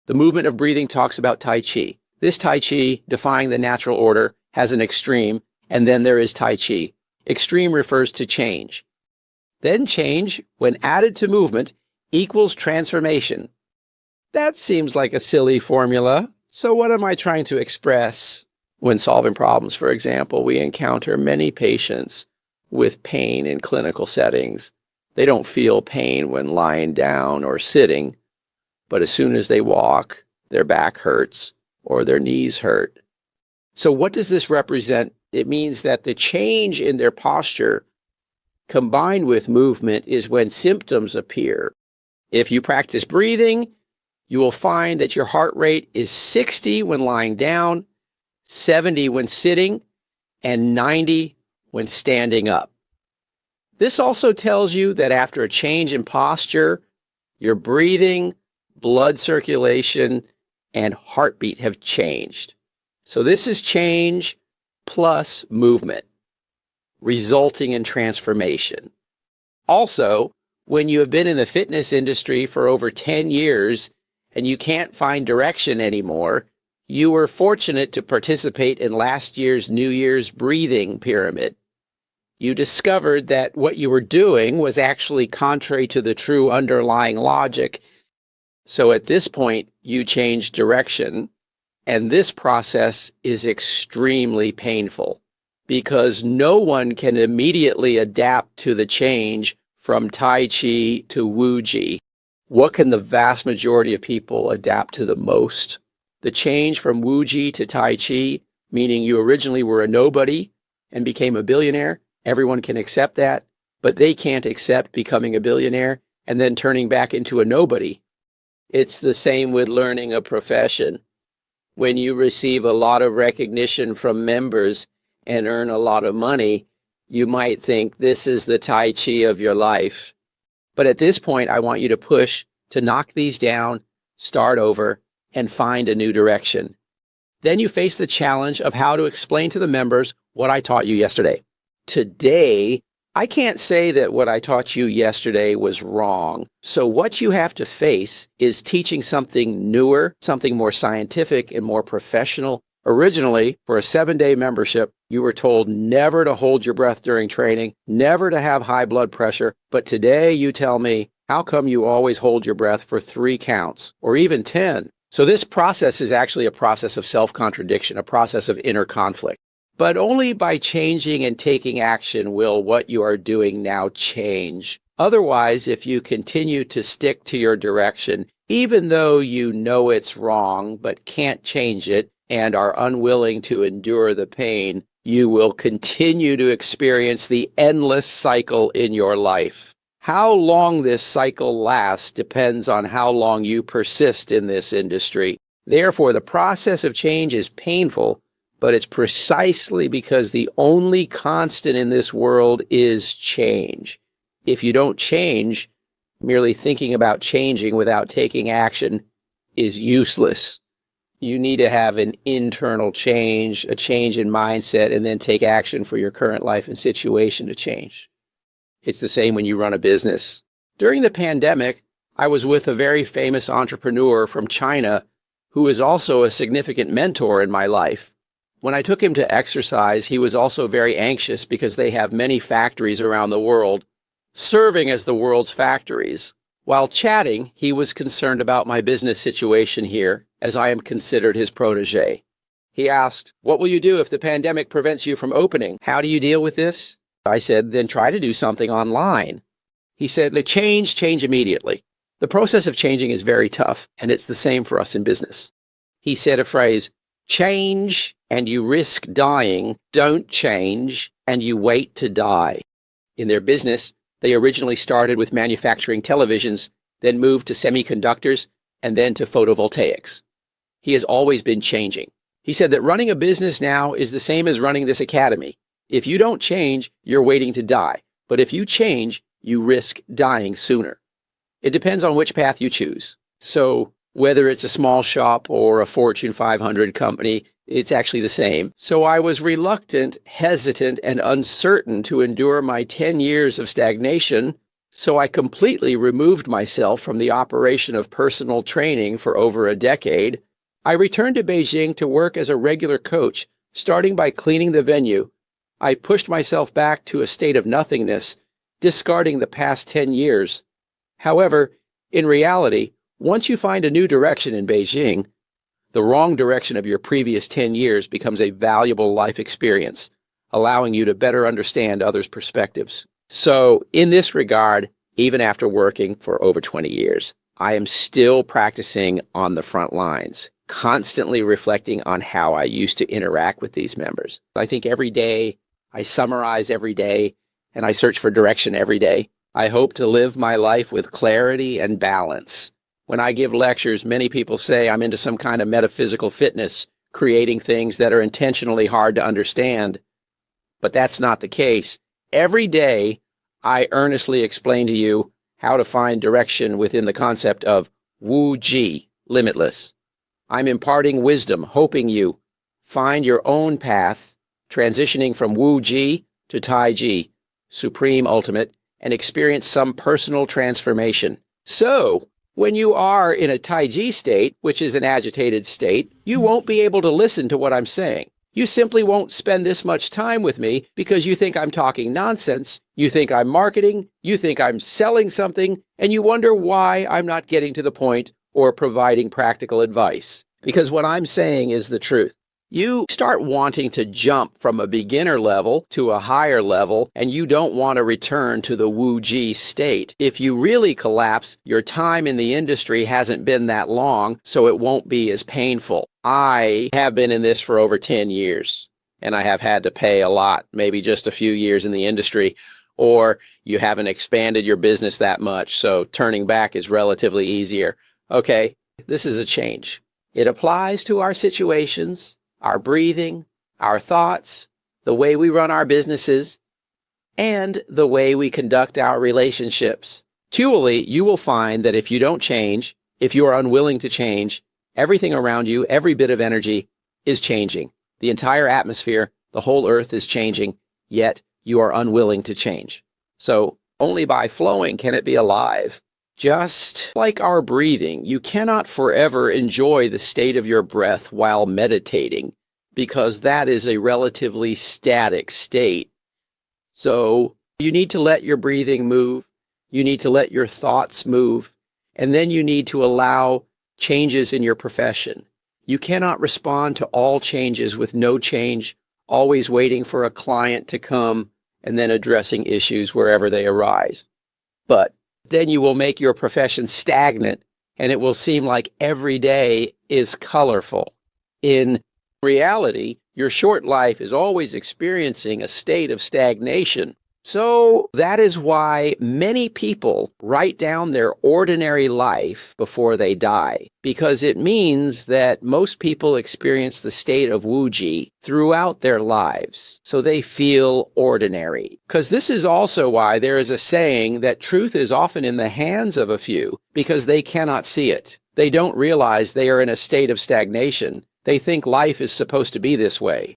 The movement of breathing talks about Tai Chi. This Tai Chi, defying the natural order, has an extreme, and then there is Tai Chi. Extreme refers to change. Then change, when added to movement, equals transformation. That seems like a silly formula. So what am I trying to express? When solving problems, for example, we encounter many patients with pain in clinical settings. They don't feel pain when lying down or sitting, but as soon as they walk, their back hurts or their knees hurt. So what does this represent? It means that the change in their posture combined with movement is when symptoms appear. If you practice breathing, you will find that your heart rate is 60 when lying down, 70 when sitting, and 90 when standing up. This also tells you that after a change in posture, your breathing, blood circulation, and heartbeat have changed. So this is change plus movement, resulting in transformation. Also, when you have been in the fitness industry for over 10 years and you can't find direction anymore, you were fortunate to participate in last year's New Year's breathing pyramid. You discovered that what you were doing was actually contrary to the true underlying logic. So at this point, you changed direction, and this process is extremely painful because no one can immediately adapt to the change from Tai Chi to Wu Ji. What can the vast majority of people adapt to the most? The change from Wu Ji to Tai Chi, meaning you originally were a nobody and became a billionaire. Everyone can accept that, but they can't accept becoming a billionaire and then turning back into a nobody. It's the same with learning a profession. When you receive a lot of recognition from members and earn a lot of money, you might think this is the Tai Chi of your life. But at this point, I want you to push to knock these down, start over, and find a new direction. Then you face the challenge of how to explain to the members what I taught you yesterday. Today, I can't say that what I taught you yesterday was wrong. So what you have to face is teaching something newer, something more scientific and more professional. Originally, for a 7-day membership, you were told never to hold your breath during training, never to have high blood pressure. But today you tell me, how come you always hold your breath for 3 counts or even 10? So this process is actually a process of self-contradiction, a process of inner conflict. But only by changing and taking action will what you are doing now change. Otherwise, if you continue to stick to your direction, even though you know it's wrong but can't change it and are unwilling to endure the pain, you will continue to experience the endless cycle in your life. How long this cycle lasts depends on how long you persist in this industry. Therefore, the process of change is painful, but it's precisely because the only constant in this world is change. If you don't change, merely thinking about changing without taking action is useless. You need to have an internal change, a change in mindset, and then take action for your current life and situation to change. It's the same when you run a business. During the pandemic, I was with a very famous entrepreneur from China who is also a significant mentor in my life. When I took him to exercise, he was also very anxious because they have many factories around the world, serving as the world's factories. While chatting, he was concerned about my business situation here, as I am considered his protege. He asked, "What will you do if the pandemic prevents you from opening? How do you deal with this?" I said, "Then try to do something online." He said, change immediately." The process of changing is very tough, and it's the same for us in business. He said a phrase, "Change and you risk dying, don't change and you wait to die." In their business, they originally started with manufacturing televisions, then moved to semiconductors, and then to photovoltaics. He has always been changing. He said that running a business now is the same as running this academy. If you don't change, you're waiting to die. But if you change, you risk dying sooner. It depends on which path you choose. So whether it's a small shop or a Fortune 500 company, it's actually the same. So I was reluctant, hesitant, and uncertain to endure my 10 years of stagnation. So I completely removed myself from the operation of personal training for over a decade. I returned to Beijing to work as a regular coach, starting by cleaning the venue. I pushed myself back to a state of nothingness, discarding the past 10 years. However, in reality, once you find a new direction in Beijing, the wrong direction of your previous 10 years becomes a valuable life experience, allowing you to better understand others' perspectives. So, in this regard, even after working for over 20 years, I am still practicing on the front lines, constantly reflecting on how I used to interact with these members. I think every day, I summarize every day, and I search for direction every day. I hope to live my life with clarity and balance. When I give lectures, many people say I'm into some kind of metaphysical fitness, creating things that are intentionally hard to understand. But that's not the case. Every day, I earnestly explain to you how to find direction within the concept of Wu Ji, limitless. I'm imparting wisdom, hoping you find your own path, transitioning from Wu Ji to Tai Ji, supreme ultimate, and experience some personal transformation. So, when you are in a Tai Chi state, which is an agitated state, you won't be able to listen to what I'm saying. You simply won't spend this much time with me because you think I'm talking nonsense, you think I'm marketing, you think I'm selling something, and you wonder why I'm not getting to the point or providing practical advice. Because what I'm saying is the truth. You start wanting to jump from a beginner level to a higher level, and you don't want to return to the Wu Ji state. If you really collapse, your time in the industry hasn't been that long, so it won't be as painful. I have been in this for over 10 years, and I have had to pay a lot, maybe just a few years in the industry, or you haven't expanded your business that much, so turning back is relatively easier. Okay, this is a change. It applies to our situations, our breathing, our thoughts, the way we run our businesses, and the way we conduct our relationships. Actually, you will find that if you don't change, if you are unwilling to change, everything around you, every bit of energy is changing. The entire atmosphere, the whole earth is changing, yet you are unwilling to change. So only by flowing can it be alive. Just like our breathing, you cannot forever enjoy the state of your breath while meditating, because that is a relatively static state. So you need to let your breathing move, you need to let your thoughts move, and then you need to allow changes in your profession. You cannot respond to all changes with no change, always waiting for a client to come and then addressing issues wherever they arise. But then you will make your profession stagnant, and it will seem like every day is colorful. In reality, your short life is always experiencing a state of stagnation. So that is why many people write down their ordinary life before they die, because it means that most people experience the state of Wu Ji throughout their lives, so they feel ordinary. Because this is also why there is a saying that truth is often in the hands of a few, because they cannot see it. They don't realize they are in a state of stagnation. They think life is supposed to be this way.